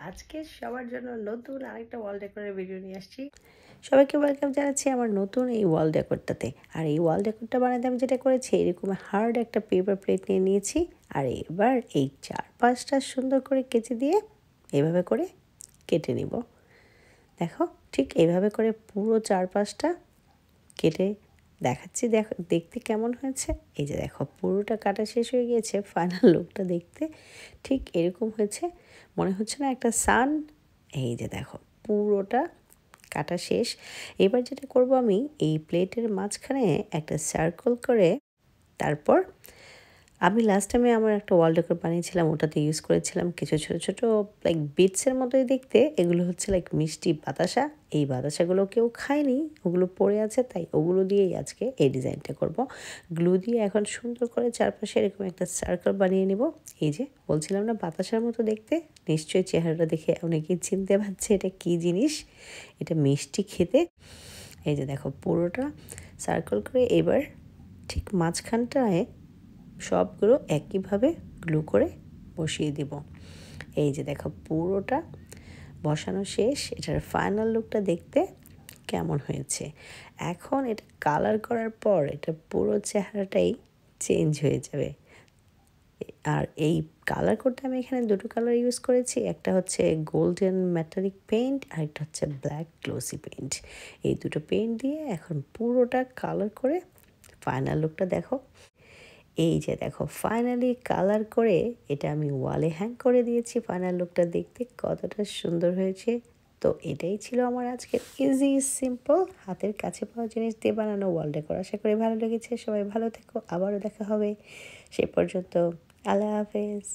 আজকে সবার জন্য নতুন আরেকটা ওয়াল ডেকোরের ভিডিও নিয়ে আসছি। সবাইকে ওয়েলকাম জানাচ্ছি আমার নতুন এই ওয়াল ডেকোরটাতে। আর এই ওয়াল ডেকোরটা বানাতে আমি যেটা করেছি, এরকম হার্ড একটা পেপার প্লেট নিয়ে নিয়েছি। আর এবার এই 4-5টা সুন্দর করে কেচি দিয়ে এভাবে করে কেটে নিব। দেখো, ঠিক এইভাবে করে পুরো 4-5টা কেটে দেখাচ্ছি। দেখতে কেমন হয়েছে। এই যে দেখো, পুরোটা কাটা শেষ হয়ে গিয়েছে। ফাইনাল লুকটা দেখতে ঠিক এরকম হয়েছে। মনে হচ্ছে না একটা সান? এই যে দেখো, পুরোটা কাটা শেষ। এবার যেটা করব, আমি এই প্লেটের মাঝখানে একটা সার্কেল করে, তারপর আমি লাস্ট টাইমে আমার একটা ওয়াল ডেকোর বানিয়েছিলাম, ওটাতে ইউজ করেছিলাম কিছু ছোট ছোট লাইক বিটসের মতোই দেখতে। এগুলো হচ্ছে লাইক মিষ্টি বাতাসা। এই বাতাসাগুলো কেউ খায়নি, ওগুলো পড়ে আছে, তাই ওগুলো দিয়েই আজকে এই ডিজাইনটা করব। গ্লু দিয়ে এখন সুন্দর করে চারপাশে এরকম একটা সার্কেল বানিয়ে নিব। এই যে বলছিলাম না বাতাসার মতো দেখতে, নিশ্চয়ই চেহারাটা দেখে অনেকেই চিনতে পারছে এটা কী জিনিস। এটা মিষ্টি খেতে। এই যে দেখো, পুরোটা সার্কেল করে এবার ঠিক মাঝখানটায় সবগুলো একইভাবে গ্লু করে বসিয়ে দিব। এই যে দেখো, পুরোটা বসানো শেষ। এটার ফাইনাল লুকটা দেখতে কেমন হয়েছে। এখন এটা কালার করার পর এটা পুরো চেহারাটাই চেঞ্জ হয়ে যাবে। আর এই কালার করতে আমি এখানে দুটো কালার ইউজ করেছি। একটা হচ্ছে গোল্ডেন মেটালিক পেইন্ট, আর একটা হচ্ছে ব্ল্যাক গ্লোসি পেইন্ট। এই দুটো পেইন্ট দিয়ে এখন পুরোটা কালার করে ফাইনাল লুকটা দেখো। এই যে দেখো, ফাইনালি কালার করে এটা আমি ওয়ালে হ্যাং করে দিয়েছি। ফাইনাল লুকটা দেখতে কতটা সুন্দর হয়েছে। তো এটাই ছিল আমার আজকের ইজি সিম্পল হাতের কাছে পাওয়া জিনিস দিয়ে বানানো ওয়াল ডেকোর। আশা করি ভালো লেগেছে। সবাই ভালো থেকো, আবারও দেখা হবে। সে পর্যন্ত আল্লাহ হাফেজ।